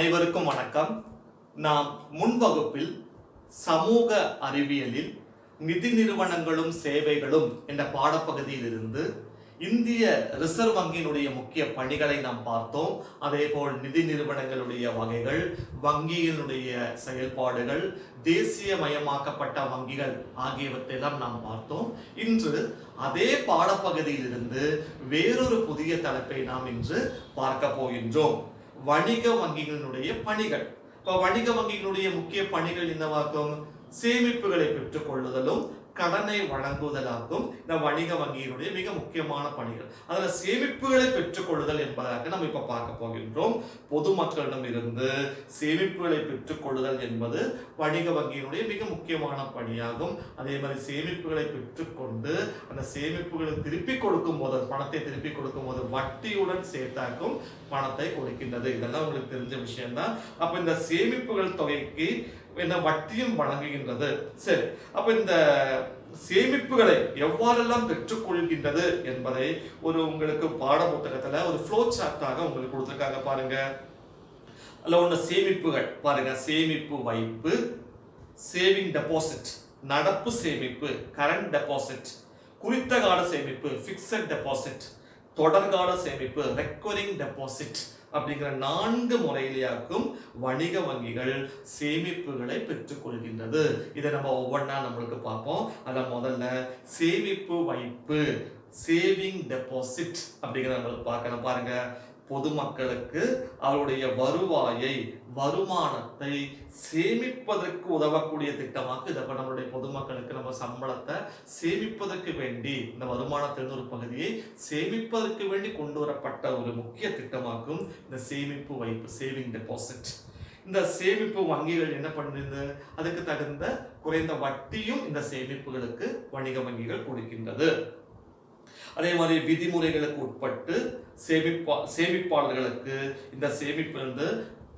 அனைவருக்கும் வணக்கம். நாம் முன்வகுப்பில் சமூக அறிவியலில் நிதி நிறுவனங்களும் சேவைகளும் என்ற பாடப்பகுதியில் இருந்து இந்திய ரிசர்வ் வங்கியினுடைய முக்கிய பணிகளை நாம் பார்த்தோம். அதேபோல் நிதி நிறுவனங்களுடைய வகைகள், வங்கியினுடைய செயல்பாடுகள், தேசியமயமாக்கப்பட்ட வங்கிகள் ஆகியவற்றையெல்லாம் நாம் பார்த்தோம். இன்று அதே பாடப்பகுதியில் இருந்து வேறொரு புதிய தலைப்பை நாம் இன்று பார்க்க போகின்றோம். வணிக வங்கிகளினுடைய பணிகள். இப்போ வணிக வங்கிகளுடைய முக்கிய பணிகள் என்னவாகும்? சேமிப்புகளை பெற்றுக் கொள்ளுதலும் கடனை வழங்குவதாகும் இந்த வணிக வங்கியினுடைய மிக முக்கியமான பணிகள். அதில் சேமிப்புகளை பெற்றுக் கொள்ளுதல் என்பதாக நம்ம இப்ப பார்க்க போகின்றோம். பொதுமக்களிடம் இருந்து சேமிப்புகளை பெற்றுக் கொள்ளுதல் என்பது வணிக வங்கியினுடைய மிக முக்கியமான பணியாகும். அதே மாதிரி சேமிப்புகளை பெற்றுக்கொண்டு அந்த சேமிப்புகளை திருப்பி கொடுக்கும் போது, பணத்தை திருப்பி கொடுக்கும் போது வட்டியுடன் சேர்த்தாக்கும் பணத்தை கொடுக்கின்றது. இதெல்லாம் உங்களுக்கு தெரிஞ்ச விஷயம்தான். அப்ப இந்த சேமிப்புகள் தொகைக்கு என்ன வட்டியும் வழங்குகின்றது. சரி, அப்ப இந்த சேமிப்புகளை எவ்வாறெல்லாம் பெற்றுக்கொள்கின்றது என்பதை ஒரு உங்களுக்கு பாட புத்தகத்துல ஒரு ஃப்ளோ சார்ட்டாக உங்களுக்கு கொடுத்திருக்காங்க பாருங்க. அதுல ஒண்ணு சேமிப்புகள் பாருங்க. சேமிப்பு வைப்பு, சேவிங் டெபாசிட், நடப்பு சேமிப்பு கரண்ட் டெபாசிட், குறித்த கால சேமிப்பு பிக்ஸட் டெபாசிட், தொடர்கால சேமிப்பு ரெக்கரிங் டெபாசிட் அப்படிங்கிற 4 முறையிலேயாக்கும் வணிக வங்கிகள் சேமிப்புகளை பெற்றுக் கொள்கின்றது. இதை நம்ம ஒவ்வொன்றா நம்மளுக்கு பார்ப்போம். அத முதல்ல சேமிப்பு வைப்பு, சேவிங் டெபாசிட் அப்படிங்கிறத நம்மளுக்கு பார்க்கணும். பாருங்க, பொதுமக்களுக்கு அவருடைய வருவாயை, வருமானத்தை சேமிப்பதற்கு உதவக்கூடிய திட்டமாக இதை நம்மளுடைய பொதுமக்களுக்கு நம்ம சம்பளத்தை சேமிப்பதற்கு வேண்டி இந்த வருமானத்திலிருந்து ஒரு பகுதியை சேமிப்பதற்கு வேண்டி கொண்டு வரப்பட்ட ஒரு முக்கிய திட்டமாகும் இந்த சேமிப்பு வைப்பு, சேவிங் டெபாசிட். இந்த சேமிப்பு வங்கிகள் என்ன பண்ணுது? அதுக்கு தகுந்த குறைந்த வட்டியும் இந்த சேமிப்புகளுக்கு வணிக வங்கிகள் கொடுக்கின்றது. அதே மாதிரி விதிமுறைகளுக்கு உட்பட்டு சேமிப்பாளர்களுக்கு இந்த சேமிப்பிலிருந்து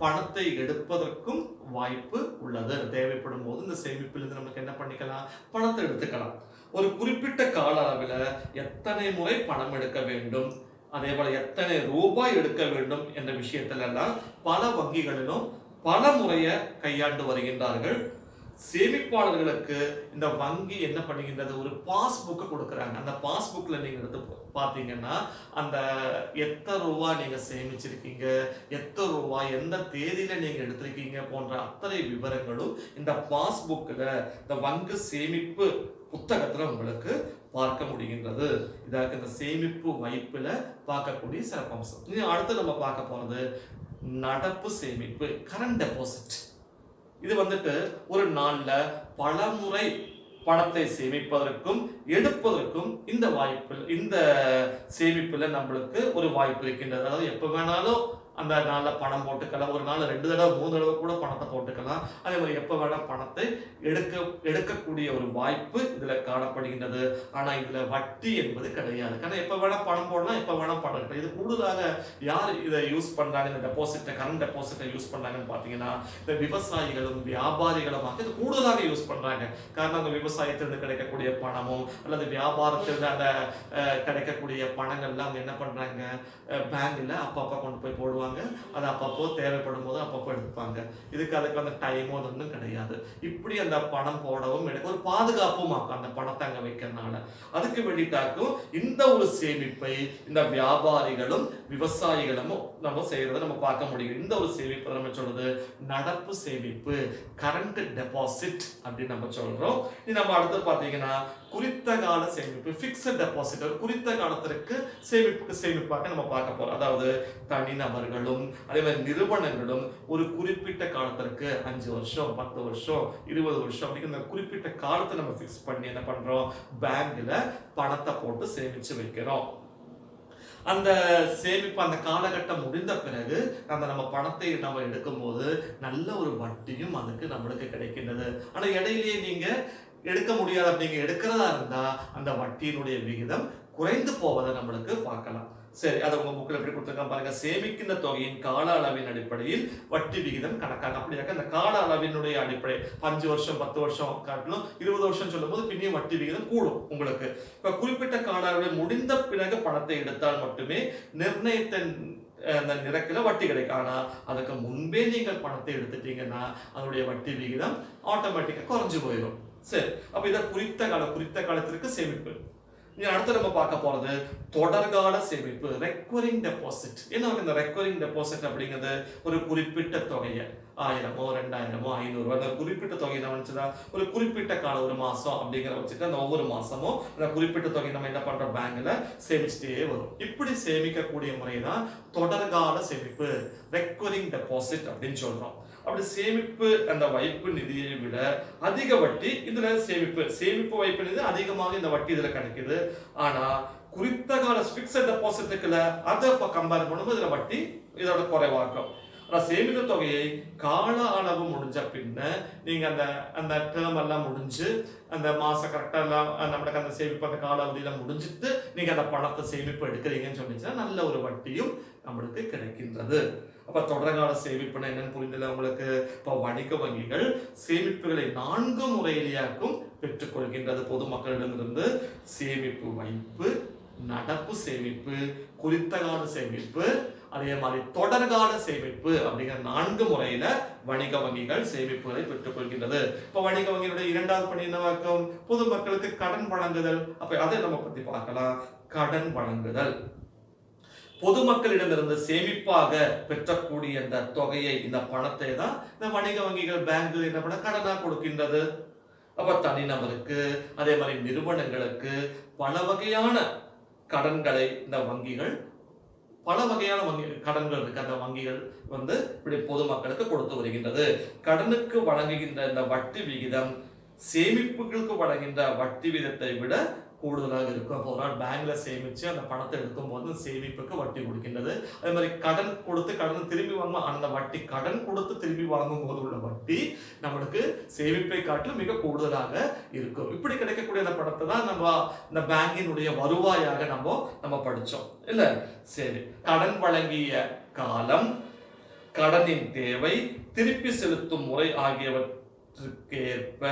பணத்தை எடுப்பதற்கும் வாய்ப்பு உள்ளது. தேவைப்படும் போது இந்த சேமிப்பிலிருந்து நமக்கு என்ன பண்ணிக்கலாம்? பணத்தை எடுத்துக்கலாம். ஒரு குறிப்பிட்ட கால அளவில் எத்தனை முறை பணம் எடுக்க வேண்டும், அதே போல எத்தனை ரூபாய் எடுக்க வேண்டும் என்ற விஷயத்துல எல்லாம் பல வங்கிகளிலும் பல முறையை கையாண்டு வருகின்றார்கள். சேமிப்பாளர்களுக்கு இந்த வங்கி என்ன பண்ணுகின்றது? ஒரு பாஸ்புக் கொடுக்குறாங்க. அந்த பாஸ்புக்ல நீங்க எடுத்து பார்த்தீங்கன்னா அந்த எத்தனை ரூபாய் நீங்க சேமிச்சிருக்கீங்க, எத்தனை ரூபாய் எந்த தேதியில நீங்க எடுத்திருக்கீங்க போன்ற அத்தனை விவரங்களும் இந்த பாஸ்புக்ல, இந்த வங்கி சேமிப்பு புத்தகத்துல உங்களுக்கு பார்க்க முடிகின்றது. இதாக இந்த சேமிப்பு வைப்புல பார்க்கக்கூடிய சிறப்பம்சம். இனி அடுத்து நம்ம பார்க்க போறது நடப்பு சேமிப்பு, கரண்ட் டெபாசிட். இது வந்துட்டு ஒரு நாள்ல பல முறை பணத்தை சேமிப்பதற்கும் எடுப்பதற்கும் இந்த வாய்ப்பு, இந்த சேமிப்புல நம்மளுக்கு ஒரு வாய்ப்பு இருக்கின்றது. அதாவது எப்ப வேணாலும் அந்த நாள்ல பணம் போட்டுக்கலாம். ஒரு நாள் 2 தடவை 3 தடவை கூட பணத்தை போட்டுக்கலாம். அதே மாதிரி எப்ப வேணா பணத்தை எடுக்கக்கூடிய ஒரு வாய்ப்பு இதுல காணப்படுகின்றது. ஆனா இதுல வட்டி என்பது கிடையாது. காரணம் எப்ப வேணா பணம் போடலாம், எப்ப வேணா பணம் எடுக்கலாம். இது கூடுதலாக யார் இதை யூஸ் பண்றாங்க, இந்த டெபாசிட், கரண்ட் டெபாசிட்டை யூஸ் பண்றாங்கன்னு பாத்தீங்கன்னா இந்த விவசாயிகளும் வியாபாரிகளுமாக இது கூடுதலாக யூஸ் பண்றாங்க. காரணம் அந்த விவசாயத்திலிருந்து கிடைக்கக்கூடிய பணமும் அல்லது வியாபாரத்திலிருந்து அந்த கிடைக்கக்கூடிய பணங்கள் எல்லாம் என்ன பண்றாங்க? பேங்க்ல அப்பப்ப கொண்டு போய் போடுவாங்க. அது அப்பப்போ தேவைப்படும் போது அப்பப்போ எடுப்பாங்க. அதுக்கு அந்த டைமோ ஒன்றும் கிடையாது. இப்படி அந்த பணம் போடவும் எனக்கு ஒரு பாதுகாப்பும் ஆகும் அந்த பணத்தை அங்க வைக்கிறதுனால. அதுக்கு வேண்டிட்டாக்கும் இந்த ஒரு சேமிப்பை இந்த வியாபாரிகளும் விவசாயிகளும் நம்ம செய்யறதை நம்ம பார்க்க முடியும். இந்த ஒரு சேமிப்பு நம்ம சொல்றது நடப்பு சேமிப்பு, கரண்ட் டெபாசிட் அப்படின்னு நம்ம சொல்றோம். இது நம்ம அடுத்து பாத்தீங்கன்னா குறித்த கால சேமிப்பு, பிக்ஸட் டெபாசிட். குறித்த காலத்திற்கு சேமிப்பாக நம்ம பார்க்க போறோம். அதாவது தனிநபர்களும் அதே மாதிரி நிறுவனங்களும் ஒரு குறிப்பிட்ட காலத்திற்கு 5 வருஷம், 10 வருஷம், 20 வருஷம் அப்படிங்கிற குறிப்பிட்ட காலத்தை நம்ம பிக்ஸ் பண்ணி என்ன பண்றோம்? பேங்க்ல பணத்தை போட்டு சேமிச்சு வைக்கிறோம். அந்த சேமிப்பு அந்த காலகட்டம் முடிந்த பிறகு நம்ம பணத்தை நம்ம எடுக்கும் போது நல்ல ஒரு வட்டியும் அதுக்கு நம்மளுக்கு கிடைக்கின்றது. ஆனா இடையிலேயே நீங்க எடுக்க முடியாது. நீங்க எடுக்கிறதா இருந்தா அந்த வட்டியினுடைய விகிதம் குறைந்து போவதை நம்மளுக்கு பார்க்கலாம். சரி, அதை உங்க புக்கில் எப்படி கொடுத்துருக்காங்க பாருங்க. சேமிக்கின்ற தொகையின் கால அளவின் அடிப்படையில் வட்டி விகிதம் கணக்காக. அப்படியாக்க அந்த கால அளவினுடைய அடிப்படை 5 வருஷம் 10 வருஷம் காட்டிலும் 20 வருஷம் சொல்லும் போது பின்னிய வட்டி விகிதம் கூடும் உங்களுக்கு. இப்ப குறிப்பிட்ட கால அளவில் முடிந்த பிறகு பணத்தை எடுத்தால் மட்டுமே நிர்ணயித்த அந்த நிரக்கில வட்டி கிடைக்கும். ஆனா அதுக்கு முன்பே நீங்கள் பணத்தை எடுத்துட்டீங்கன்னா அதனுடைய வட்டி விகிதம் ஆட்டோமேட்டிக்கா குறைஞ்சு போயிடும். சரி, அப்ப இதை குறித்த காலத்திற்கு சேமிப்பு. அடுத்து நம்ம பார்க்க போறது தொடர்கால சேமிப்பு, ரெக்கரிங் டெபாசிட். என்ன இந்த ரெக்கரிங் டெபாசிட் அப்படிங்கிறது ஒரு குறிப்பிட்ட தொகையை 1000 2000 500 அந்த குறிப்பிட்ட தொகை நம்ம ஒரு குறிப்பிட்ட கால ஒரு மாசம் அப்படிங்கிற வச்சுட்டு அந்த ஒவ்வொரு மாசமும் அந்த குறிப்பிட்ட தொகை நம்ம என்ன பண்றோம் பேங்க்ல சேமிச்சுட்டே வரும். இப்படி சேமிக்கக்கூடிய முறைதான் தொடர்கால சேமிப்பு, ரெக்கரிங் டெபாசிட் அப்படின்னு சொல்றோம். அப்படி சேமிப்பு அந்த வைப்பு நிதியை விட அதிக வட்டி இதுல சேமிப்பு வைப்பு நிதி அதிகமாக இந்த வட்டி இதுல கிடைக்குது. ஆனா குறித்த கால பிக்ஸட் டெபாசிட்டுக்குல அதை கம்பேர் பண்ணும்போது இதுல வட்டி இதோட குறைவாக்கும். ஆனா சேமித்த தொகையை கால அளவு முடிஞ்ச பின்ன நீங்க அந்த டேர்ம் எல்லாம் முடிஞ்சு அந்த மாசம் கரெக்டா எல்லாம் நம்மளுக்கு அந்த சேமிப்பு அந்த கால அவதியில முடிஞ்சிட்டு நீங்க அந்த பணத்தை சேமிப்பு எடுக்கிறீங்கன்னு சொன்னீங்கன்னா நல்ல ஒரு வட்டியும் நம்மளுக்கு கிடைக்கின்றது. அப்ப தொடர்கால சேமிப்புன்னு என்னன்னு புரிந்தல உங்களுக்கு. இப்ப வணிக வங்கிகள் சேமிப்புகளை 4 முறையிலேயாக்கும் பெற்றுக்கொள்கின்றது பொதுமக்களிடமிருந்து. சேமிப்பு வைப்பு, நடப்பு சேமிப்பு, குறித்த கால சேமிப்பு, அதே மாதிரி தொடர்கால சேமிப்பு அப்படிங்கிற 4 முறையில வணிக வங்கிகள் சேமிப்புகளை பெற்றுக்கொள்கின்றது. இப்ப வணிக வங்கியுடைய 2வது பணி என்னவாக்கும்? பொதுமக்களுக்கு கடன் வழங்குதல். அப்ப அதை நம்ம பத்தி பார்க்கலாம். கடன் வழங்குதல், பொதுமக்களிடமிருந்து சேமிப்பாக பெற்றக்கூடிய இந்த தொகையை இந்த பணத்தை தான் இந்த வணிக வங்கிகள் பேங்க் என்ன பண்ண கடனா கொடுக்கின்றது. அப்ப தனிநபருக்கு அதே மாதிரி நிறுவனங்களுக்கு பல வகையான கடன்களை இந்த வங்கிகள் பல வகையான கடன்கள் இருக்கு. அந்த வங்கிகள் இப்படி பொதுமக்களுக்கு கொடுத்து வருகின்றது. கடனுக்கு வழங்குகின்ற இந்த வட்டி விகிதம் சேமிப்புகளுக்கு வழங்குகின்ற வட்டி விகிதத்தை விட கூடுதலாக இருக்கும். அப்போ ஒரு நாள் பேங்க்ல சேமிச்சு அந்த பணத்தை எடுக்கும் போது சேமிப்புக்கு வட்டி கொடுக்கின்றது. அதே மாதிரி கடன் கொடுத்து கடன் திரும்பி வாங்க அந்த வட்டி கடன் கொடுத்து திரும்பி வாங்கும் போது உள்ள வட்டி நம்மளுக்கு சேமிப்பை காட்டிலும் மிக கூடுதலாக இருக்கும். இப்படி கிடைக்கக்கூடிய அந்த பணத்தை தான் நம்ம இந்த பேங்கினுடைய வருவாயாக நம்ம படிச்சோம் இல்ல. சரி, கடன் வழங்கிய காலம், கடனின் தேவை, திருப்பி செலுத்தும் முறை ஆகியவற்றை ஏற்ப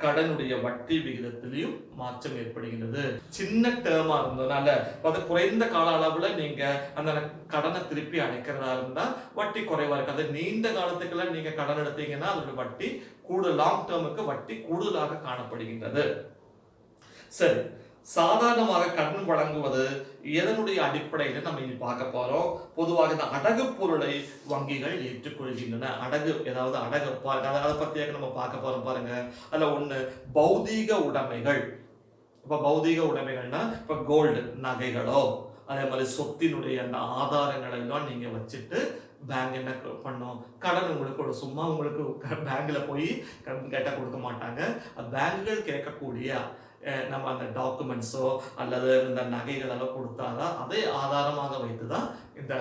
கடனுடைய வட்டி விகிதத்திலையும் மாற்றம் ஏற்படுகின்றது. சின்ன டேர்மா இருந்ததுனால அது குறைந்த கால அளவுல நீங்க அந்த கடனை திருப்பி அடைக்கிறதா இருந்தா வட்டி குறைவா இருக்கு. அது நீண்ட காலத்துக்குள்ள நீங்க கடன் எடுத்தீங்கன்னா அதோட வட்டி கூடுதல், லாங் டேர்முக்கு வட்டி கூடுதலாக காணப்படுகின்றது. சரி, சாதாரணமாக கடன் வழங்குவது எதனுடைய அடிப்படையில் நம்ம இனி பார்க்க போறோம். பொதுவாக இந்த அடகு பொருளை வங்கிகள் ஏற்றுக்கொள்கின்றன. அடகு ஏதாவது அடகு அதை பத்தி நம்ம பார்க்க போறோம் பாருங்க. அதுல ஒண்ணு பௌதீக உடைமைகள். இப்ப பௌதீக உடைமைகள்னா இப்ப கோல்டு நகைகளோ அதே மாதிரி சொத்தினுடைய அந்த ஆதாரங்களை எல்லாம் நீங்க வச்சுட்டு பேங்க் என்ன பண்ணும், கடன் உங்களுக்கு சும்மா உங்களுக்கு பேங்க்ல போய் கடன் கேட்டா கொடுக்க மாட்டாங்க. பேங்குகள் கேட்கக்கூடிய நம்ம அந்த டாக்குமெண்ட்ஸோ அல்லது இந்த நகைகளெல்லாம் கொடுத்தாதான் அதை ஆதாரமாக வைத்துதான் இந்த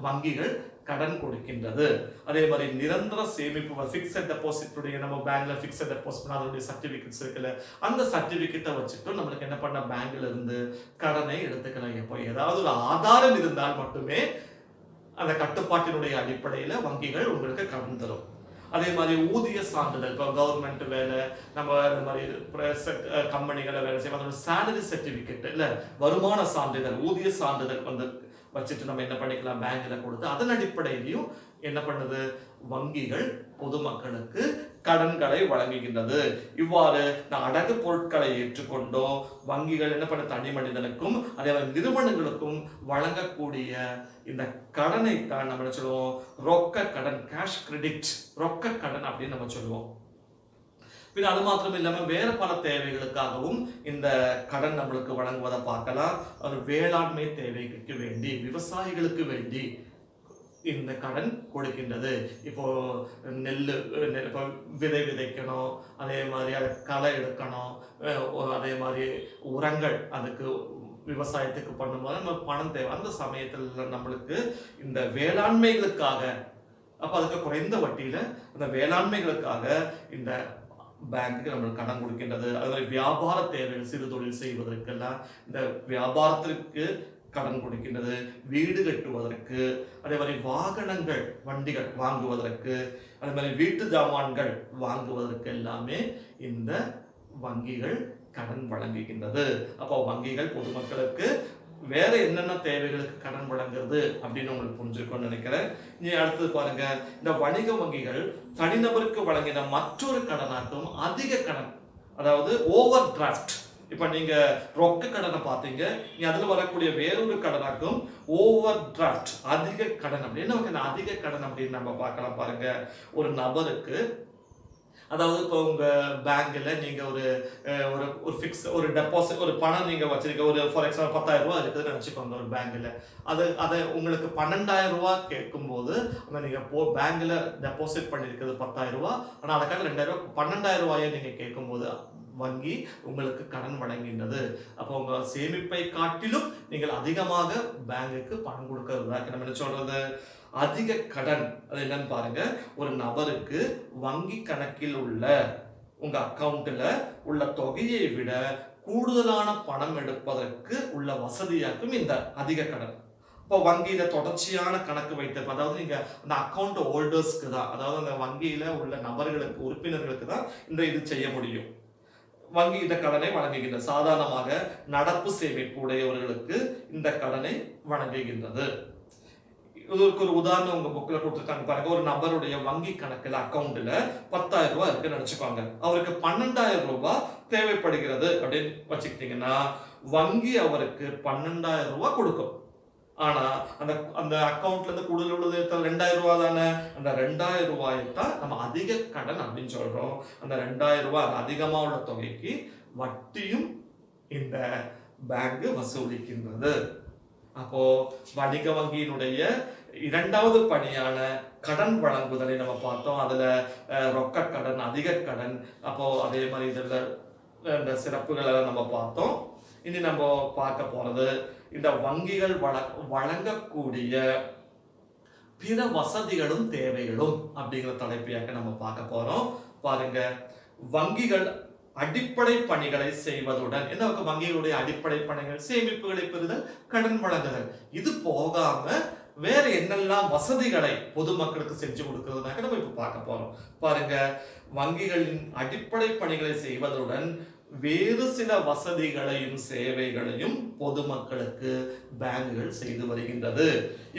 வங்கிகள் கடன் கொடுக்கின்றது. அதே மாதிரி நிரந்தர சேமிப்பு ஃபிக்ஸட் டெபாசிட் நம்ம பேங்க்ல ஃபிக்ஸட் டெபாசிட் அதனுடைய சர்டிபிகேட்ஸ் இருக்குல்ல, அந்த சர்டிபிகேட்டை வச்சுட்டு நம்மளுக்கு என்ன பண்ண பேங்க்ல இருந்து கடனை எடுத்துக்கலாம். எப்போ ஏதாவது ஒரு ஆதாரம் இருந்தால் மட்டுமே அந்த கட்டுப்பாட்டினுடைய அடிப்படையில வங்கிகள் உங்களுக்கு கடன் தரும். அதே மாதிரி ஊதிய சான்றிதழ், இப்போ கவர்மெண்ட் வேலை நம்ம இந்த மாதிரி கம்பெனிகளை வேலை செய்வோம், அதோட சேலரி சர்டிபிகேட் இல்ல வருமான சான்றிதழ், ஊதிய சான்றிதழ் வச்சுட்டு நம்ம என்ன பண்ணிக்கலாம் பேங்க்ல கொடுத்து அதன் அடிப்படையிலையும் என்ன பண்ணுது வங்கிகள் பொதுமக்களுக்கு கடன்களை வழங்குகின்றது. இவ்வாறு அடகு பொருட்களை ஏற்றுக்கொண்டோ வங்கிகள் என்ன பண்ண தனி மனிதனுக்கும் அதே மாதிரி நிறுவனங்களுக்கும் வழங்கக்கூடிய இந்த கடனை தான் நம்ம சொல்லுவோம் ரொக்க கடன், கேஷ் கிரெடிட், ரொக்க கடன் அப்படின்னு நம்ம சொல்லுவோம். பின் அது மாத்திரம் இல்லாம வேற பல தேவைகளுக்காகவும் இந்த கடன் நம்மளுக்கு வழங்குவதை பார்க்கலாம். ஒரு வேளாண்மை தேவைக்கு வேண்டி, விவசாயிகளுக்கு வேண்டி இந்த கடன் கொடுக்கின்றது. இப்போ நெல் இப்போ விதை விதைக்கணும், அதே மாதிரி அதை களை எடுக்கணும், அதே மாதிரி உரங்கள் அதுக்கு விவசாயத்துக்கு பண்ணும்போது நம்ம பணம் தேவை. அந்த சமயத்தில் நம்மளுக்கு இந்த வேளாண்மைகளுக்காக அப்ப அதுக்கு குறைந்த வட்டியில அந்த வேளாண்மைகளுக்காக இந்த பேங்க்கு நம்மளுக்கு கடன் கொடுக்கின்றது. அது மாதிரி வியாபார தேவைகள், சிறு தொழில் செய்வதற்கெல்லாம் இந்த வியாபாரத்திற்கு கடன் கொடுக்கின்றது. வீடு கட்டுவதற்கு, அதே மாதிரி வாகனங்கள், வண்டிகள் வாங்குவதற்கு, அதே மாதிரி வீட்டு ஜாமான்கள் வாங்குவதற்கு எல்லாமே இந்த வங்கிகள் கடன் வழங்குகின்றது. அப்போ வங்கிகள் பொதுமக்களுக்கு வேற என்னென்ன தேவைகளுக்கு கடன் வழங்குறது அப்படின்னு உங்களுக்கு புரிஞ்சிருக்கும்னு நினைக்கிறேன். நீ அடுத்தது பாருங்க, இந்த வணிக வங்கிகள் தனிநபருக்கு வழங்கின மற்றொரு கடனாக்கும் அதிக கடன், அதாவது ஓவர் டிராஃப்ட். இப்ப நீங்க ரொக்க கடனை பார்த்தீங்க, நீ அதுல வரக்கூடிய வேறொரு கடனாக்கும் ஓவர் டிராஃப்ட், அதிக கடன். அப்படின்னு அதிக கடன் அப்படின்னு நம்ம பார்க்கலாம். பாருங்க, ஒரு நபருக்கு, அதாவது இப்போ உங்க பேங்க்ல நீங்க ஒரு ஒரு ஃபிக்ஸ் ஒரு டெபாசிட், ஒரு பணம் நீங்க வச்சிருக்க, ஒரு ஃபார் எக்ஸாம்பிள் 10,000 ரூபாய் இருக்குதுன்னு நினைச்சுக்கோங்க ஒரு பேங்க்ல. அதை உங்களுக்கு 12,000 ரூபாய் கேட்கும்போது, நீங்க பேங்க்ல டெபாசிட் பண்ணிருக்கிறது 10,000 ரூபாய், ஆனா அதுக்காக 2,000 ரூபாய் 12,000 ரூபாயை நீங்க கேட்கும்போது வங்கி உங்களுக்கு கடன் வழங்கின்றது. அப்போ உங்க சேமிப்பை காட்டிலும் நீங்கள் அதிகமாக பேங்குக்கு பணம் கொடுக்கறது நம்ம என்ன சொல்றது, அதிக கடன். அது என்னன்னு பாருங்க, ஒரு நபருக்கு வங்கி கணக்கில் உள்ள உங்க அக்கவுண்ட்ல உள்ள தொகையை விட கூடுதலான பணம் எடுப்பதற்கு உள்ள வசதியாக்கும் இந்த அதிக கடன். இப்போ வங்கியில தொடர்ச்சியான கணக்கு வைத்திருப்ப, அதாவது நீங்க அந்த அக்கவுண்ட் ஹோல்டர்ஸ்க்கு தான், அதாவது அந்த வங்கியில உள்ள நபர்களுக்கு, உறுப்பினர்களுக்கு தான் இந்த இது செய்ய முடியும். வங்கி இந்த கடனை வழங்குகின்றது. சாதாரணமாக நடப்பு சேமிப்பு உடையவர்களுக்கு இந்த கடனை வழங்குகின்றது. இதற்கு ஒரு உதாரணம் உங்க புக்ல கொடுத்துருக்காங்க பாருங்க. ஒரு நபருடைய வங்கி கணக்குல, அக்கவுண்ட்ல 10,000 ரூபாய் இருக்குன்னு நினைச்சுக்கோங்க. அவருக்கு 12,000 ரூபாய் தேவைப்படுகிறது அப்படின்னு வச்சுக்கிட்டீங்கன்னா, வங்கி அவருக்கு 12,000 ரூபாய் கொடுக்கும். ஆனா அந்த அந்த அக்கவுண்ட்ல இருந்து கூடுதல் உள்ளது 2,000 ரூபாய் தானே. அந்த 2,000 ரூபாயை தான் நம்ம அதிக கடன் அப்படின்னு சொல்றோம். அந்த 2,000 ரூபாய் அதிகமா உள்ள தொகைக்கு வட்டியும் இந்த பேங்க் வசூலிக்கின்றது. அப்போ வணிக வங்கியினுடைய இரண்டாவது பணியான கடன் வழங்குதலை நம்ம பார்த்தோம். அதுல ரொக்க கடன், அதிக கடன், அப்போ அதே மாதிரி இதுல இந்த சிறப்புகளை நம்ம பார்த்தோம். இனி நம்ம பார்க்க போறது இந்த வங்கிகள் வழங்கக்கூடிய பிற வசதிகளும் தேவைகளும் அப்படிங்கிற தலைப்பையாக நம்ம பார்க்க போறோம். பாருங்க, வங்கிகள் அடிப்படை பணிகளை செய்வதுடன், என்ன வங்கிகளுடைய அடிப்படை பணிகள், சேமிப்புகளை பெறுதல், கடன் வழங்குதல், இது போகாம வேற என்னெல்லாம் வசதிகளை பொதுமக்களுக்கு செஞ்சு கொடுக்கிறதுனாக்க நம்ம இப்ப பார்க்க போறோம். பாருங்க, வங்கிகளின் அடிப்படை பணிகளை செய்வதுடன் வேறு சில வசதிகளையும் சேவைகளையும் பொதுமக்களுக்கு பேங்குகள் செய்து வருகின்றது.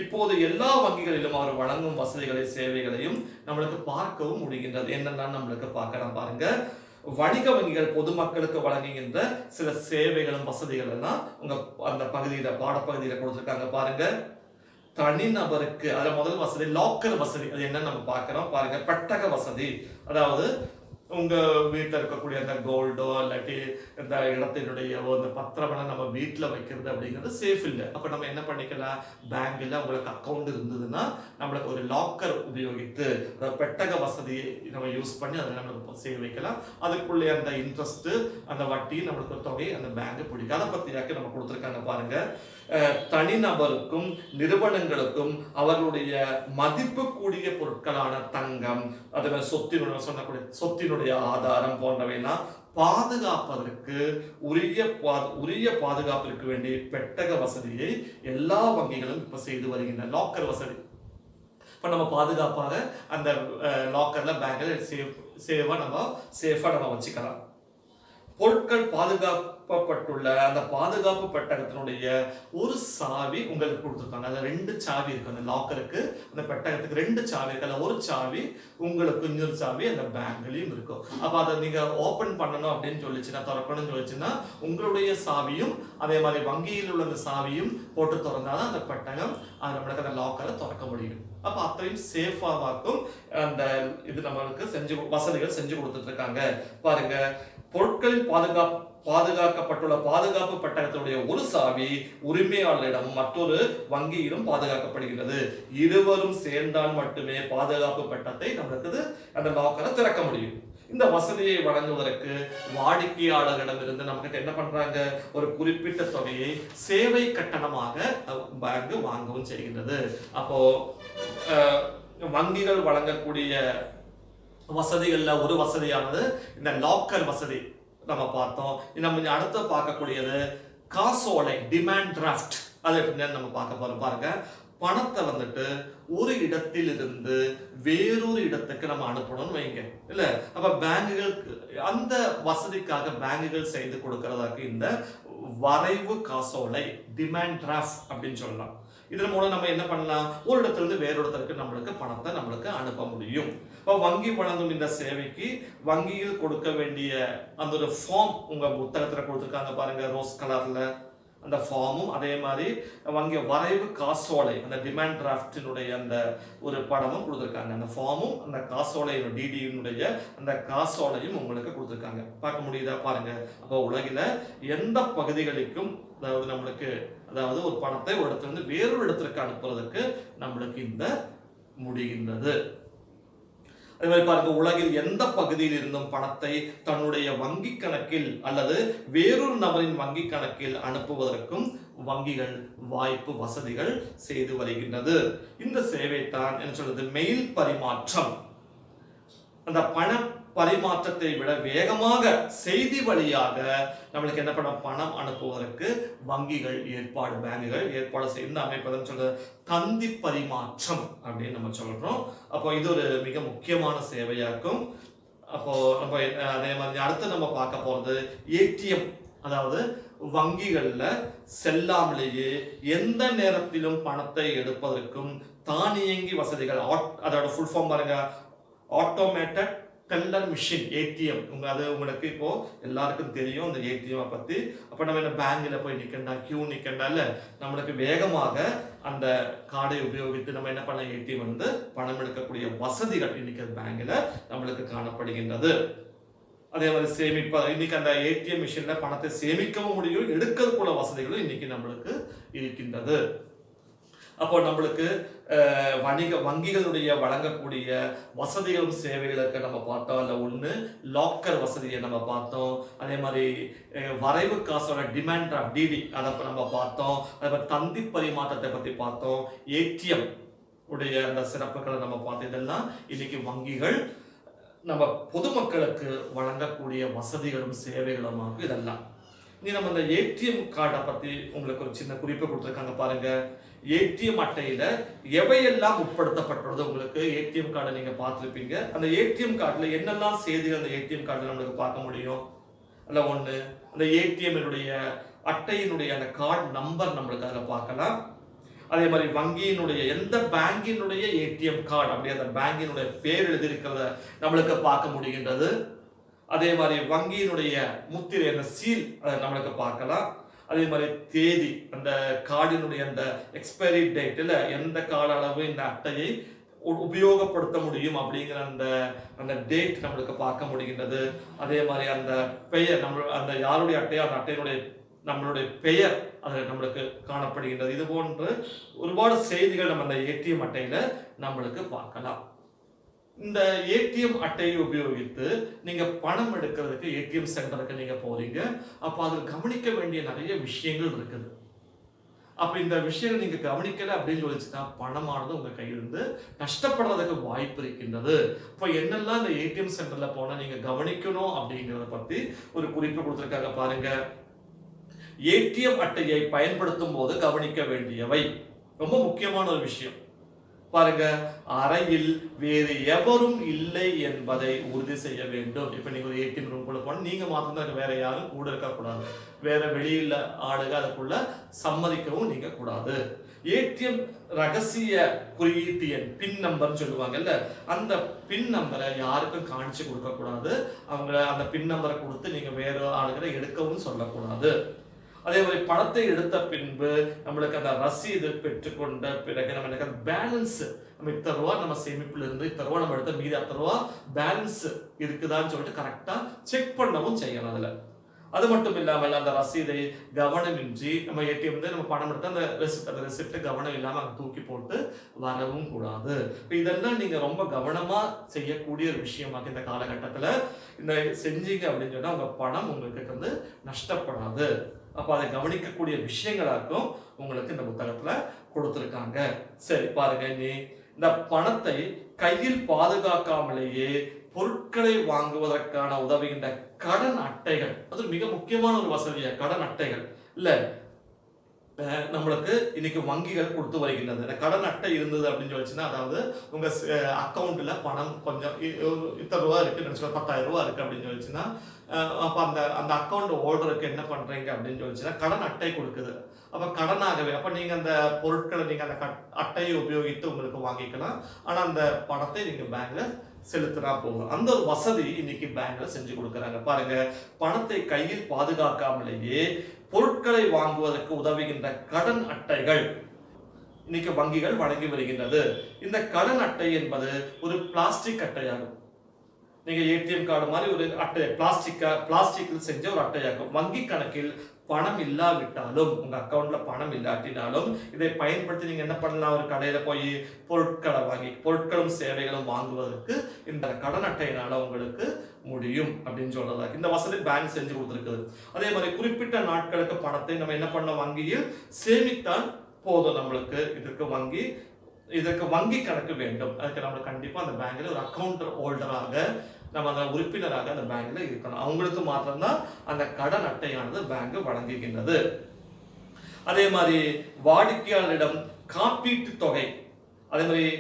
இப்போது எல்லா வங்கிகளிலும் அவர் வழங்கும் வசதிகளை, சேவைகளையும் நம்மளுக்கு பார்க்கவும் முடிகின்றது. என்னெல்லாம் நம்மளுக்கு பார்க்கலாம் பாருங்க. வணிக வங்கிகள் பொதுமக்களுக்கு வழங்குகின்ற சில சேவைகளும் வசதிகள் எல்லாம் உங்க அந்த பகுதியில, பாடப்பகுதியில கொடுத்திருக்காங்க பாருங்க. தனிநபருக்கு, அதுல முதல் வசதி லாக்கர் வசதி. அது என்னன்னு நம்ம பார்க்கிறோம் பாருங்க. பெட்டக வசதி, அதாவது உங்க வீட்டில் இருக்கக்கூடிய அந்த கோல்டோ இல்லாட்டி இந்த இடத்தினுடைய அந்த பத்திரமெல்லாம் நம்ம வீட்டில் வைக்கிறது அப்படிங்கிறது சேஃப் இல்லை. அப்போ நம்ம என்ன பண்ணிக்கலாம், பேங்க்ல உங்களுக்கு அக்கௌண்ட் இருந்ததுன்னா நம்மளுக்கு ஒரு லாக்கர் உபயோகித்து பெட்டக வசதியை நம்ம யூஸ் பண்ணி அதை நம்மளுக்கு சேவ் வைக்கலாம். அதுக்குள்ளே அந்த இன்ட்ரெஸ்ட், அந்த வட்டி, நம்மளுக்கு தொகை அந்த பேங்க் பிடிக்கும். அதை பற்றியாக்க நம்ம கொடுத்துருக்காங்க பாருங்க. தனிநபருக்கும் நிறுவனங்களுக்கும் அவர்களுடைய மதிப்பு கூடிய பொருட்களான தங்கம், அதுவே சொத்தினுடைய சொல்லக்கூடிய சொத்தினுடைய ஆதாரம் போன்றவைனா பாதுகாப்பதற்கு உரிய பாதுகாப்பிற்கு வேண்டிய பெட்டக வசதியை எல்லா வங்கிகளும் இப்ப செய்து வருகின்றன. லாக்கர் வசதி, இப்ப நம்ம பாதுகாப்பாக அந்த லாக்கர்ல பேங்க்ல சேஃபா நம்ம வச்சுக்கலாம். பொருட்கள் பாதுகாக்கப்பட்டுள்ள அந்த பாதுகாப்பு பெட்டகத்தினுடைய ஒரு சாவி உங்களுக்கு கொடுத்துருக்காங்க. அதுல 2 சாவி இருக்கு. அந்த லாக்கருக்கு, அந்த பெட்டகத்துக்கு 2 சாவி இருக்கு. அதுல ஒரு சாவி உங்களுக்கு, இன்னொரு சாவி அந்த பேங்க்லயும் இருக்கும். அப்ப அதை நீங்க ஓபன் பண்ணணும் அப்படின்னு சொல்லிச்சுன்னா, திறக்கணும்னு சொல்லிச்சுன்னா உங்களுடைய சாவியும் அதே மாதிரி வங்கியில் உள்ள அந்த சாவியும் போட்டு திறந்தாதான் அந்த பெட்டகம் நம்மளுக்கு அந்த லாக்கரை திறக்க முடியும். அப்ப அத்தனையும் சேஃபாவாக்கும் அந்த இது நம்மளுக்கு வசதிகள் செஞ்சு கொடுத்துட்டு இருக்காங்க பாருங்க. பொருட்களில் பாதுகாக்கப்பட்டுள்ள பாதுகாப்பு பெட்டகத்துடைய ஒரு சாவி உரிமையாளரிடம் மற்றொரு வங்கியிலும் பாதுகாக்கப்படுகிறது. இருவரும் சேர்ந்தால் மட்டுமே பாதுகாப்பு பெட்டகத்தை நம்மளுக்கு அந்த லாக்கரை திறக்க முடியும். இந்த வசதியை வழங்குவதற்கு வாடிக்கையாளர்களிடமிருந்து நமக்கு என்ன பண்றாங்க, ஒரு குறிப்பிட்ட தொகையை சேவை கட்டணமாக பேங்க் வாங்கவும் செய்கின்றது. அப்போ வங்கிகள் வழங்கக்கூடிய வசதிகள்ல ஒரு வசதியானது இந்த லாக்கர் வசதி நம்ம பார்த்தோம். நம்ம அடுத்து பார்க்கக்கூடியது காசோலை, டிமாண்ட் டிராஃப்ட். அது எப்படின்னு நம்ம பார்க்க போறோம். பாருங்க, பணத்தை வந்துட்டு ஒரு இடத்தில் இருந்து வேறொரு இடத்துக்கு நம்ம அனுப்பணும்னு வைங்க, இல்ல அப்ப பேங்குகளுக்கு அந்த வசதிக்காக பேங்குகள் செய்து கொடுக்கறதாக்கு இந்த வரைவு காசோலை, டிமாண்ட் டிராஃப்ட் அப்படின்னு சொல்லலாம். இதன் மூலம் நம்ம என்ன பண்ணலாம், ஒரு இடத்துல இருந்து வேற இடத்திற்கு நம்மளுக்கு பணத்தை நம்மளுக்கு அனுப்ப முடியும். இப்போ வங்கி வழங்கும் இந்த சேவைக்கு வங்கியில் கொடுக்க வேண்டிய அந்த ஒரு ஃபார்ம் உங்க புத்தகத்துல கொடுத்துருக்காங்க பாருங்க, ரோஸ் கலர்ல அந்த ஃபார்மும், அதே மாதிரி வங்கி வரைவு காசோலை அந்த டிமாண்ட் டிராஃப்டினுடைய அந்த ஒரு படமும் கொடுத்துருக்காங்க. அந்த ஃபார்மும் அந்த காசோலையோட டிடியினுடைய அந்த காசோலையும் உங்களுக்கு கொடுத்துருக்காங்க. பார்க்க முடியுதா பாருங்க. அப்போ உலகில எந்த பகுதிகளுக்கும் அதாவது ஒரு பணத்தை ஒரு இடத்துல இருந்து வேறொரு இடத்திற்கு அனுப்புறதுக்கு நம்மளுக்கு இந்த முடிகின்றது. அதே மாதிரி பாருங்க, உலகில் எந்த பகுதியில் இருந்தும் பணத்தை தன்னுடைய வங்கி கணக்கில் அல்லது வேறொரு நபரின் வங்கி கணக்கில் அனுப்புவதற்கும் வங்கிகள் வாய்ப்பு வசதிகள் செய்து வருகின்றது. இந்த சேவை தான் என்ன சொல்றது, மெயில் பரிமாற்றம். அந்த பண பரிமாற்றத்தை விட வேகமாக செய்தி வழியாக நம்மளுக்கு என்ன பண்ண பணம் அனுப்புவதற்கு வங்கிகள் பேங்குகள் ஏற்பாடு செய்து அமைப்பதுன்னு சொல்றது தந்தி பரிமாற்றம் அப்படின்னு நம்ம சொல்றோம். அப்போ இது ஒரு மிக முக்கியமான சேவையாக்கும். அப்போ நம்ம அதே மாதிரி அடுத்து நம்ம பார்க்க போறது ஏடிஎம். அதாவது வங்கிகள்ல செல்லாமலேயே எந்த நேரத்திலும் பணத்தை எடுப்பதற்கும் தானியங்கி வசதிகள், அதோட ஃபுல் ஃபார்ம் பாருங்க, ஆட்டோமேட்டட் டெல்லர் மிஷின், ஏடிஎம். அது உங்களுக்கு இப்போ எல்லாருக்கும் தெரியும் இந்த ஏடிஎம் பத்தி. அப்ப நம்ம என்ன பேங்க்ல போய் நிக்கண்டா, கியூ நிக்கண்டா, இல்ல நம்மளுக்கு வேகமாக அந்த கார்டை உபயோகித்து நம்ம என்ன பண்ண ஏடிஎம் வந்து பணம் எடுக்கக்கூடிய வசதிகள் இன்னைக்கு பேங்க்ல நம்மளுக்கு காணப்படுகின்றது. அதே மாதிரி இன்னைக்கு அந்த ஏடிஎம் மிஷின்ல பணத்தை சேமிக்கவும் முடியும், எடுக்கக்கூடிய வசதிகளும் இன்னைக்கு நம்மளுக்கு இருக்கின்றது. அப்போ நம்மளுக்கு வங்கிகளுடைய வழங்கக்கூடிய வசதிகளும் சேவைகளுக்கு நம்ம பார்த்தோம். இல்லை ஒன்று லாக்கர் வசதியை நம்ம பார்த்தோம். அதே மாதிரி வரைவு காசோட டிமாண்ட் ஆஃப் டிடி அதை நம்ம பார்த்தோம். அதே மாதிரி தந்தி பரிமாற்றத்தை பற்றி பார்த்தோம். ஏடிஎம் உடைய அந்த சிறப்புகளை நம்ம பார்த்தோம். இதெல்லாம் இன்னைக்கு வங்கிகள் நம்ம பொதுமக்களுக்கு வழங்கக்கூடிய வசதிகளும் சேவைகளும் இதெல்லாம். நீ நம்ம இந்த ஏடிஎம் கார்டை பத்தி உங்களுக்கு ஒரு சின்ன குறிப்பை கொடுத்துருக்காங்க பாருங்க. ஏடிஎம் அட்டையில எவையெல்லாம் உட்படுத்தப்பட்டுள்ளது, உங்களுக்கு ஏடிஎம் கார்டை நீங்க பார்த்துருப்பீங்க. அந்த ஏடிஎம் கார்டுல என்னெல்லாம் செய்திகள் அந்த ஏடிஎம் கார்டுல நம்மளுக்கு பார்க்க முடியும். அல்ல ஒண்ணு, அந்த ஏடிஎம் அட்டையினுடைய அந்த கார்டு நம்பர் நம்மளுக்கு அதில் பார்க்கலாம். அதே மாதிரி வங்கியினுடைய எந்த பேங்கினுடைய ஏடிஎம் கார்டு அப்படி அந்த பேங்கினுடைய பேர் எழுதியிருக்கிறத நம்மளுக்கு பார்க்க முடிகின்றது. அதே மாதிரி வங்கியினுடைய முத்திரை அந்த சீல் நம்மளுக்கு பார்க்கலாம். அதே மாதிரி தேதி, அந்த கார்டினுடைய அந்த எக்ஸ்பைரி டேட்ல எந்த கால அளவு இந்த அட்டையை உபயோகப்படுத்த முடியும் அப்படிங்கிற அந்த டேட் நம்மளுக்கு பார்க்க முடிகின்றது. அதே மாதிரி அந்த பெயர் அந்த யாருடைய அட்டையோ அந்த அட்டையினுடைய நம்மளுடைய பெயர் அது நம்மளுக்கு காணப்படுகின்றது. இது போன்ற ஒருபாடு செய்திகள் நம்ம அந்த ஏடிஎம் அட்டையில நம்மளுக்கு பார்க்கலாம். இந்த ஏடிஎம் அட்டையை உபயோகித்து நீங்க பணம் எடுக்கிறதுக்கு ஏடிஎம் சென்டருக்கு நீங்க போறீங்க. அப்ப அதில் கவனிக்க வேண்டிய நிறைய விஷயங்கள் இருக்குது. அப்ப இந்த விஷயங்கள் நீங்க கவனிக்கல அப்படின்னு சொல்லிச்சுன்னா பணமானது உங்க கையிலிருந்து நஷ்டப்படுறதுக்கு வாய்ப்பு இருக்கின்றது. இப்ப என்னெல்லாம் இந்த ஏடிஎம் சென்டர்ல போனா நீங்க கவனிக்கணும் அப்படிங்கிறத பத்தி ஒரு குறிப்பு கொடுத்திருக்காங்க பாருங்க. ஏடிஎம் அட்டையை பயன்படுத்தும் போது கவனிக்க வேண்டியவை ரொம்ப முக்கியமான ஒரு விஷயம் பாருங்க. அறையில் வேறு எவரும் இல்லை என்பதை உறுதி செய்ய வேண்டும். இப்ப நீங்க ஒரு ஏடிஎம் ரூம்குள்ள போனா நீங்க மாத்திரம் வேற யாரும் கூட இருக்க கூடாது. வேற வெளியில ஆளுக அதுக்குள்ள சம்மதிக்கவும் நீங்க கூடாது. ஏடிஎம் ரகசிய குறியீட்டு எண், பின் நம்பர் சொல்லுவாங்கல்ல, அந்த பின் நம்பரை யாருக்கும் காணிச்சு கொடுக்க கூடாது. அவங்க அந்த பின் நம்பரை கொடுத்து நீங்க வேற ஆளுகளை எடுக்கவும் சொல்லக்கூடாது. அதே மாதிரி பணத்தை எடுத்த பின்பு நம்மளுக்கு அந்த ரசீது பெற்றுக்கொண்ட பிறகு நம்ம பேலன்ஸ், நம்ம இத்தனை ரூபா நம்ம சேமிப்புல இருந்து இத்தனை ரூபா நம்ம எடுத்த மீதி 10 ரூபா பேலன்ஸ் இருக்குதான்னு சொல்லிட்டு கரெக்டா செக் பண்ணவும் செய்யணும். அதுல அது மட்டும் இல்லாமல் அந்த ரசீதை கவனமின்றி நம்ம ஏடிஎம் நம்ம பணம் எடுத்து அந்த ரெசிப்ட் கவனம் இல்லாம அங்க தூக்கி போட்டு வரவும் கூடாது. இதெல்லாம் நீங்க ரொம்ப கவனமா செய்யக்கூடிய ஒரு விஷயமாக இந்த காலகட்டத்துல இந்த செஞ்சீங்க அப்படின்னு சொன்னா உங்க பணம் உங்களுக்கு நஷ்டப்படாது. அப்ப அதை கவனிக்கக்கூடிய விஷயங்களாக்கும் உங்களுக்கு இந்த புத்தகத்துல கொடுத்திருக்காங்க. சரி பாருங்க, நீ இந்த பணத்தை கையில் பாதுகாக்காமலேயே பொருட்களை வாங்குவதற்கான உதவுகின்ற கடன் அட்டைகள், அது மிக முக்கியமான ஒரு வசதியா கடன் அட்டைகள் இல்ல நம்மளுக்கு இன்னைக்கு வங்கிகள் கொடுத்து வருகின்றது. இந்த கடன் அட்டை இருந்தது அப்படின்னு சொல்லிச்சுன்னா, அதாவது உங்க அக்கௌண்ட்ல பணம் கொஞ்சம் இத்தனை ரூபா இருக்கு நினைச்சுக்கோ, 10,000 ரூபா இருக்கு அப்படின்னு சொல்லிச்சுன்னா, அப்ப அந்த அந்த அக்கௌண்ட் ஹோல்டருக்கு என்ன பண்றீங்க அப்படின்னு சொல்லிச்சுன்னா கடன் அட்டை கொடுக்குது. அப்ப கடனாகவே அப்ப நீங்க அந்த பொருட்களை நீங்க அந்த அட்டையை உபயோகித்து உங்களுக்கு வாங்கிக்கலாம். ஆனா அந்த பணத்தை நீங்க பேங்க்ல செலுத்தினா போகும். அந்த ஒரு வசதி இன்னைக்கு பேங்க்ல செஞ்சு கொடுக்குறாங்க. பாருங்க, பணத்தை கையில் பாதுகாக்காமலேயே பொருட்களை வாங்குவதற்கு உதவுகின்ற கடன் அட்டைகள் இன்னைக்கு வங்கிகள் வழங்கி வருகின்றது. இந்த கடன் அட்டை என்பது ஒரு பிளாஸ்டிக் அட்டையாகும். நீங்க ஏடிஎம் கார்டு மாதிரி ஒரு அட்டை, பிளாஸ்டிக்ல செஞ்ச ஒரு அட்டையாகும். வங்கி கணக்கில் பணம் இல்லாவிட்டாலும், உங்க அக்கௌண்ட்ல பணம் இல்லாட்டினாலும் இதை பயன்படுத்தி நீங்க என்ன பண்ணலாம், ஒரு கடையில போய் பொருட்களை வாங்கி பொருட்களும் சேவைகளும் வாங்குவதற்கு இந்த கடன் அட்டையினால உங்களுக்கு முடியும் அப்படின்னு சொல்றதா இந்த வசதி பேங்க் செஞ்சு கொடுத்துருக்குது. அதே மாதிரி குறிப்பிட்ட நாட்களுக்கு பணத்தை நம்ம என்ன பண்ண வங்கியில் சேமித்தால் போதும். நம்மளுக்கு இதற்கு வங்கி கணக்கு வேண்டும். அதுக்கு நம்ம கண்டிப்பா அந்த பேங்க்ல ஒரு அக்கௌண்ட் ஹோல்டராக நம்ம அந்த உறுப்பினராக அந்த பேங்க்ல இருக்கணும். அவங்களுக்கு மாத்திரம்தான் அந்த கடன் அட்டையானது பேங்க் வழங்குகின்றது. அதே மாதிரி வாடிக்கையாளரிடம் காப்பீட்டு தொகை, அதே மாதிரி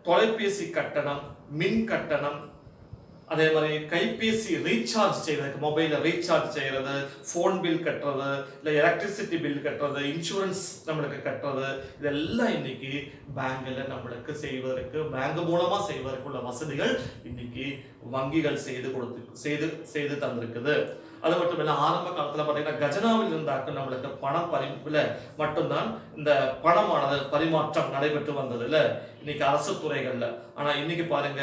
தொலைபேசி கட்டணம், மின் கட்டணம், அதே மாதிரி கைபேசி ரீசார்ஜ் செய்யறதுக்கு, மொபைல ரீசார்ஜ் செய்யறது, போன் பில் கட்டுறது, இல்ல எலக்ட்ரிசிட்டி பில் கட்டுறது, இன்சூரன்ஸ் நம்மளுக்கு கட்டுறது, இதெல்லாம் இன்னைக்கு பேங்க்ல நம்மளுக்கு செய்வதற்கு, பேங்க் மூலமா செய்வதற்குள்ள வசதிகள் இன்னைக்கு வங்கிகள் செய்து தந்திருக்குது. அது மட்டும் இல்ல, ஆரம்ப காலத்துல பாத்தீங்கன்னா கஜனாவில் இருந்தாக்க நம்மளுக்கு பண பரிமாற்றத்துல மட்டும்தான் இந்த பணமானது பரிமாற்றம் நடைபெற்று வந்தது இல்ல இன்னைக்கு அரசு துறைகள்ல. ஆனா இன்னைக்கு பாருங்க,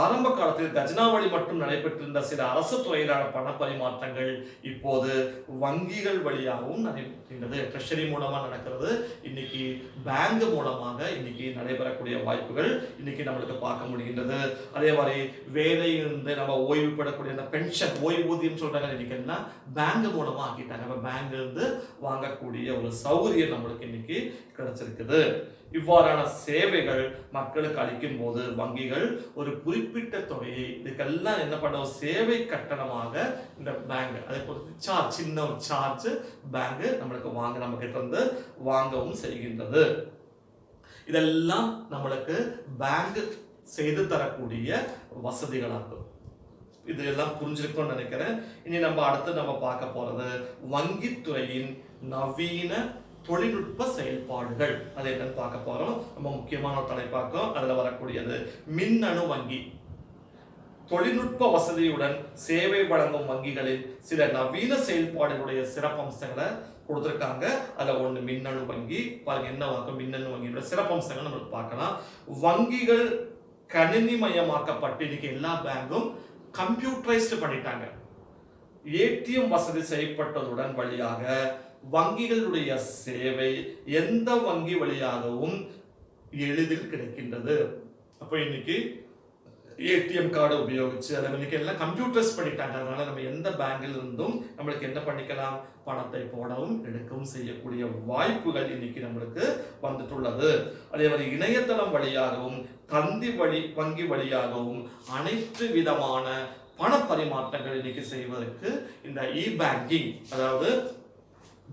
ஆரம்ப காலத்தில் கஜனா வழி மட்டும் நடைபெற்றிருந்த சில அரசு துறையிலான பண பரிமாற்றங்கள் இப்போது வங்கிகள் வழியாகவும் நடைபெறுகிறது. ட்ரெஷரி மூலமா நடக்கிறது. இன்னைக்கு பேங்க் மூலமாக இன்னைக்கு நடைபெறக்கூடிய வாய்ப்புகள் இன்னைக்கு நம்மளுக்கு பார்க்க முடிகின்றது. அதே மாதிரி வேலையிலிருந்து நம்ம ஓய்வு பெறக்கூடிய அந்த பென்ஷன், ஓய்வூதியம் சொல்றாங்க, இன்னைக்கு என்ன பேங்க் மூலமா ஆக்கிட்டாங்க. நம்ம பேங்க்ல இருந்து வாங்கக்கூடிய ஒரு சௌகரியம் நம்மளுக்கு இன்னைக்கு கிடைச்சிருக்குது. இவ்வாறான சேவைகள் மக்களுக்கு அளிக்கும் போது வங்கிகள் ஒரு குறிப்பிட்ட தொகையை இதுக்கெல்லாம் என்ன பண்ண சேவை கட்டணமாக இந்த பேங்க் அதை பொறுத்து சின்ன ஒரு சார்ஜ் பேங்க் நம்மளுக்கு நம்ம கிட்ட இருந்து வாங்கவும் செய்கின்றது. இதெல்லாம் நம்மளுக்கு பேங்க் செய்து தரக்கூடிய வசதிகளாகும். இதெல்லாம் புரிஞ்சிருக்கும்னு நினைக்கிறேன். இனி நம்ம அடுத்து பார்க்க போறது வங்கித்துறையின் நவீன தொழில்நுட்ப செயல்பாடுகள். அது என்னன்னு பார்க்க போறோம். ரொம்ப முக்கியமான ஒரு தலைப்பாக்கம். அதுல வரக்கூடியது மின்னணு வங்கி. தொழில்நுட்ப வசதியுடன் சேவை வழங்கும் வங்கிகளில் சில நவீன செயல்பாடுகளுடைய சிறப்பம்சங்களை கொடுத்திருக்காங்க. அதுல ஒண்ணு மின்னணு வங்கி. பாருங்க என்ன வாக்கும் மின்னணு வங்கியோட சிறப்பம்சங்கள் நம்ம பார்க்கலாம். வங்கிகள் கணினிமயமாக்கப்பட்டு இன்னைக்கு எல்லா பேங்கும் கம்ப்யூட்டரைஸ்டு பண்ணிட்டாங்க. ஏடிஎம் வசதி செய்யப்பட்டதுடன் வழியாக வங்கிகளுடைய சேவை எந்த வங்கி வழியாகவும் எளிதில் கிடைக்கின்றது. அப்ப இன்னைக்கு ஏடிஎம் கார்டு உபயோகிச்சு அதை இன்னைக்கு எல்லாம் கம்ப்யூட்டர்ஸ் பண்ணிட்டாங்க. அதனால நம்ம எந்த பேங்கில் இருந்தும் நம்மளுக்கு என்ன பண்ணிக்கலாம், பணத்தை போடவும் எடுக்கவும் செய்யக்கூடிய வாய்ப்புகள் இன்னைக்கு நம்மளுக்கு வந்துட்டுள்ளது. அதே மாதிரி இணையதளம் வழியாகவும் தந்தி வங்கி வழியாகவும் அனைத்து விதமான பண பரிமாற்றங்கள் இன்னைக்கு செய்வதற்கு இந்த இ பேங்கிங், அதாவது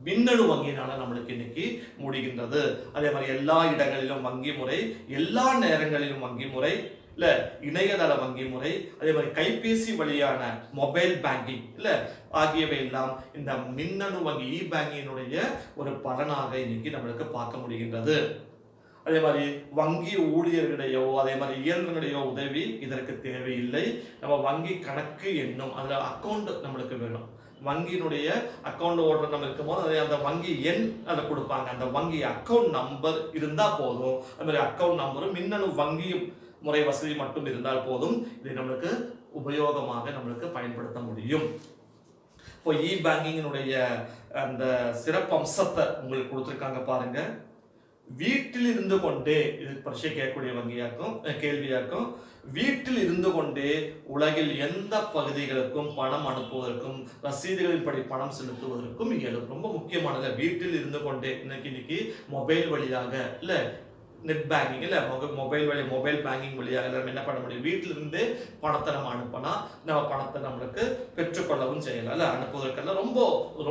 மின்னணு வங்கியினால நம்மளுக்கு இன்னைக்கு முடிகின்றது. அதே மாதிரி எல்லா இடங்களிலும் வங்கி முறை, எல்லா நேரங்களிலும் வங்கி முறை, இல்ல இணையதள வங்கி முறை, அதே மாதிரி கைபேசி வழியான மொபைல் பேங்கிங் இல்ல ஆகியவை எல்லாம் இந்த மின்னணு வங்கி இ பேங்கினுடைய ஒரு பலனாக இன்னைக்கு நம்மளுக்கு பார்க்க முடிகின்றது. அதே மாதிரி வங்கி ஊழியர்களுடையோ அதே மாதிரி இயந்திரங்களுடையோ உதவி இதற்கு தேவையில்லை. நம்ம வங்கி கணக்கு எண்ணும் அதுல அக்கௌண்ட் நம்மளுக்கு வேணும். வங்கியினுடைய அக்கௌண்ட் ஓடுற நம்ம இருக்கும்போது அந்த வங்கி எண் அதை கொடுப்பாங்க. அந்த வங்கி அக்கௌண்ட் நம்பர் இருந்தா போதும். அது மாதிரி அக்கௌண்ட் நம்பரும் மின்னணு வங்கி முறை வசதி மட்டும் இருந்தால் போதும். இதை நம்மளுக்கு உபயோகமாக நம்மளுக்கு பயன்படுத்த முடியும். இப்போ இ பேங்கிங்கினுடைய அந்த சிறப்பு அம்சத்தை உங்களுக்கு கொடுத்துருக்காங்க பாருங்க. வீட்டில் இருந்து கொண்டே, இது பரிசை கேட்கக்கூடிய வங்கியாக்கும் கேள்வியாக்கும், வீட்டில் இருந்து கொண்டே உலகில் எந்த பகுதிகளுக்கும் பணம் அனுப்புவதற்கும் ரசீதுகளின் படி பணம் செலுத்துவதற்கும் இயலும். ரொம்ப முக்கியமானது. வீட்டில் இருந்து கொண்டே இன்னைக்கு மொபைல் வழியாக இல்ல நெட் பேங்கிங் இல்லை மொபைல் பேங்கிங் வழியாக நம்ம என்ன பண்ண முடியும், வீட்டிலிருந்தே பணத்தை நம்ம அனுப்பினா நம்ம பணத்தை நம்மளுக்கு பெற்றுக்கொள்ளவும் செய்யலாம் இல்லை, அனுப்புவதற்கெல்லாம் ரொம்ப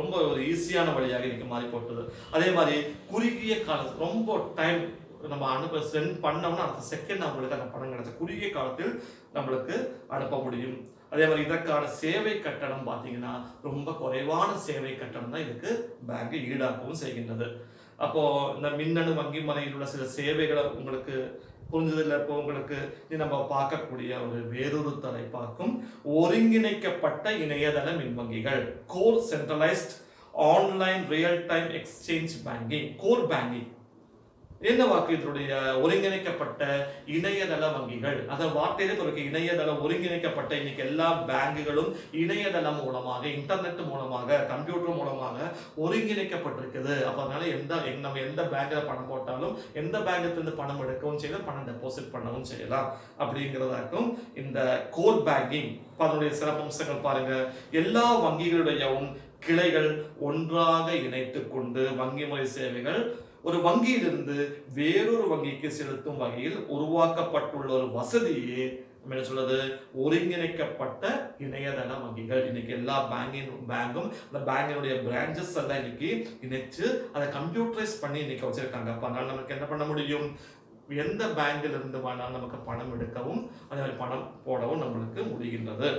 ரொம்ப ஒரு ஈஸியான வழியாக இன்னைக்கு மாறி போட்டது. அதே மாதிரி குறுகிய காலம், ரொம்ப டைம் நம்ம சென்ட் பண்ணோம்னா அடுத்த செகண்ட் நம்மளுக்கு அந்த பணம் கிடைச்ச குறுகிய காலத்தில் நம்மளுக்கு அனுப்ப முடியும். அதே மாதிரி இதற்கான சேவை கட்டணம் பார்த்தீங்கன்னா ரொம்ப குறைவான சேவை கட்டணம் தான் இதுக்கு பேங்க் ஈடாக்கவும் செய்கின்றது. அப்போ இந்த மின்னணு வங்கி முறையில் உள்ள சில சேவைகளை உங்களுக்கு புரிஞ்சதில்லை. இப்போ உங்களுக்கு நம்ம பார்க்கக்கூடிய ஒரு வேறொரு தலைப்பாக்கும் ஒருங்கிணைக்கப்பட்ட இணையதள மின்வங்கிகள், core centralised online real time exchange banking, core banking. என்ன வாக்கு இதனுடைய ஒருங்கிணைக்கப்பட்ட இணையதள வங்கிகள், அந்த வார்த்தையிலே பிறகு இணையதள ஒருங்கிணைக்கப்பட்ட. இன்னைக்கு எல்லா பேங்குகளும் இணையதளம் மூலமாக, இன்டர்நெட் மூலமாக, கம்ப்யூட்டர் மூலமாக ஒருங்கிணைக்கப்பட்டிருக்குது. அப்ப அதனால நம்ம எந்த பேங்க்ல பணம் போட்டாலும் எந்த பேங்க்ல இருந்து பணம் எடுக்கவும் செய்யலாம், பணம் டெபாசிட் பண்ணவும் செய்யலாம் அப்படிங்கிறதாக்கும் இந்த கோர் பேங்கிங். அதனுடைய சிறப்பம்சங்கள் பாருங்க, எல்லா வங்கிகளுடையவும் கிளைகள் ஒன்றாக இணைத்து கொண்டு வங்கி முறை சேவைகள் ஒரு வங்கியிலிருந்து வேறொரு வங்கிக்கு செலுத்தும் வகையில் உருவாக்கப்பட்டுள்ள ஒரு வசதியே என்ன சொல்றது, ஒருங்கிணைக்கப்பட்ட இணையதள வங்கிகள். இன்னைக்கு எல்லா பேங்கும் அந்த பேங்கினுடைய பிரான்ச்சஸ் எல்லாம் இன்னைக்கு இணைச்சு அதை கம்ப்யூட்டரைஸ் பண்ணி இன்னைக்கு வச்சிருக்காங்க. அப்ப அதனால நமக்கு என்ன பண்ண முடியும், எந்த பேங்கில் இருந்து வேணாலும் நமக்கு பணம் எடுக்கவும் அதே மாதிரி பணம் போடவும் நம்மளுக்கு முடிகின்றது.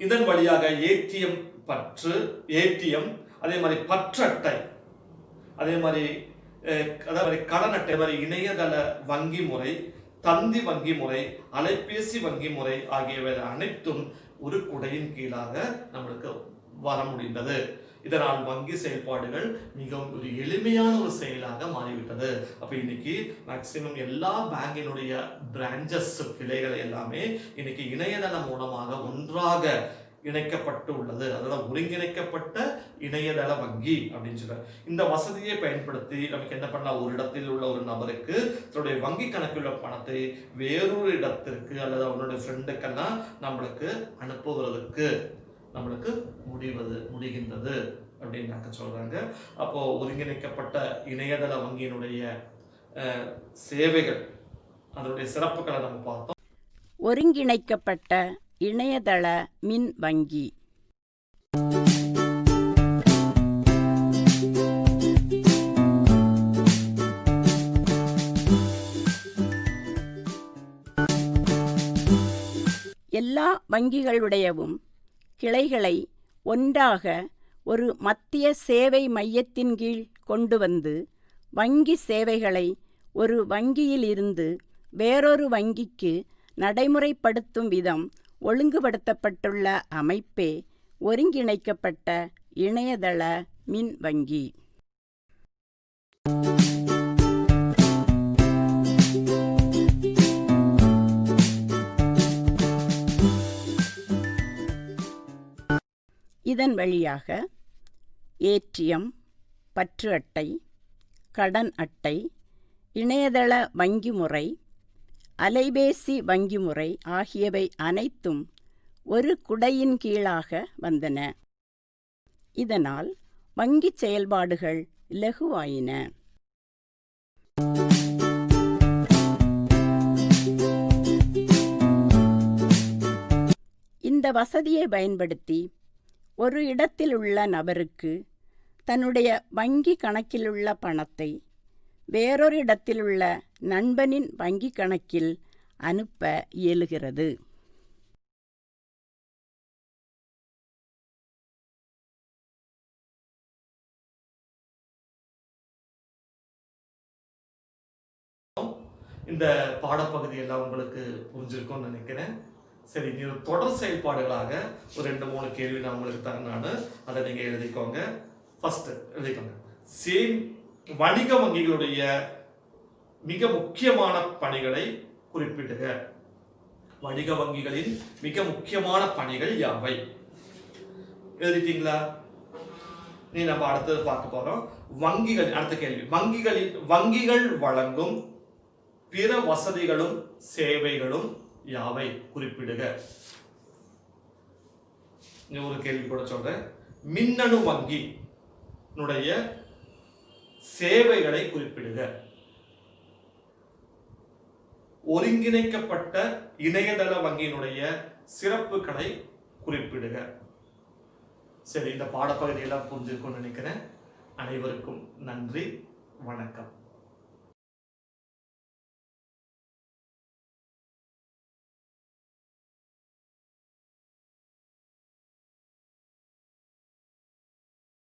இதன் வழியாக ஏடிஎம் ஏடிஎம் அதே மாதிரி பற்று அட்டை, அதே மாதிரி அதாவது கடன் அட்டை, மாதிரி இணையதள வங்கி முறை, தந்தி வங்கி முறை, அலைபேசி வங்கி முறை ஆகியவை அனைத்தும் ஒரு குடையின் கீழாக நம்மளுக்கு வர முடிந்தது. இதனால் வங்கி செயல்பாடுகள் மிகவும் ஒரு எளிமையான ஒரு செயலாக மாறிவிட்டது. அப்ப இன்னைக்கு மேக்சிமம் எல்லா பேங்கினுடைய பிரான்ச்சஸ் கிளைகளை எல்லாமே இன்னைக்கு இணையதளம் மூலமாக ஒன்றாக இணைக்கப்பட்டு உள்ளது. அதாவது ஒருங்கிணைக்கப்பட்ட இணையதள வங்கி அப்படின்னு சொல்ற இந்த வசதியை பயன்படுத்தி நமக்கு என்ன பண்ணலாம், ஒரு இடத்தில் உள்ள ஒரு நபருக்கு தன்னுடைய வங்கி கணக்கில் உள்ள பணத்தை வேறொரு இடத்திற்கு அல்லது அவனுடைய ஃப்ரெண்டுக்கெல்லாம் நம்மளுக்கு அனுப்புவதற்கு நம்மளுக்கு முடிகின்றது அப்படின்னு சொல்றாங்க. அப்போ ஒருங்கிணைக்கப்பட்ட இணையதள வங்கியினுடைய சேவைகள், அதனுடைய சிறப்புகளை நம்ம பார்த்தோம். ஒருங்கிணைக்கப்பட்ட இணையதள மின் வங்கி. எல்லா வங்கிகளுடையவும் கிளைகளை ஒன்றாக ஒரு மத்திய சேவை மையத்தின் கீழ் கொண்டு வந்து வங்கி சேவைகளை ஒரு வங்கியிலிருந்து வேறொரு வங்கிக்கு நடைமுறைப்படுத்தும் விதம் ஒழுங்குபடுத்தப்பட்டுள்ள அமைப்பே ஒருங்கிணைக்கப்பட்ட இணையதள மின் வங்கி. இதன் வழியாக ஏடிஎம், பற்று அட்டை, கடன் அட்டை, இணையதள வங்கி முறை, அலைபேசி வங்கி முறை ஆகியவை அனைத்தும் ஒரு குடையின் கீழாக வந்தன. இதனால் வங்கி செயல்பாடுகள் இலகுவாயின. இந்த வசதியை பயன்படுத்தி ஒரு இடத்தில் உள்ள நபருக்கு தன்னுடைய வங்கி கணக்கிலுள்ள பணத்தை வேறொரு இடத்தில் உள்ள நண்பனின் வங்கி கணக்கில் அனுப்ப இயலுகிறது. இந்த பாடப்பகுதி எல்லாம் உங்களுக்கு புரிஞ்சிருக்கும்னு நினைக்கிறேன். சரி, நீ தொடர் செயல்பாடுகளாக ஒரு 2-3 கேள்வி நான் உங்களுக்கு தரேன். அதை நீங்க எழுதிக்கோங்க. ஃபர்ஸ்ட் எழுதிக்கோங்க, வணிக வங்கிகளுடைய மிக முக்கியமான பணிகளை குறிப்பிடுக. வணிக வங்கிகளின் மிக முக்கியமான பணிகள் யாவை? எழுதிட்டீங்களா? நீ நம்ம அடுத்தது பார்க்க போறோம். வங்கிகள், அடுத்த கேள்வி, வங்கிகள் வழங்கும் பிற வசதிகளும் சேவைகளும் யாவை குறிப்பிடுக. ஒரு கேள்வி கூட சொல்றேன். மின்னணு வங்கி சேவைகளை குறிப்பிடுக. ஒருங்கிணைக்கப்பட்ட இணையதள வங்கியினுடைய சிறப்புகளை குறிப்பிடுக. சரி, இந்த பாடப்பகுதியெல்லாம் புரிஞ்சிருக்கும்னு நினைக்கிறேன். அனைவருக்கும் நன்றி, வணக்கம்.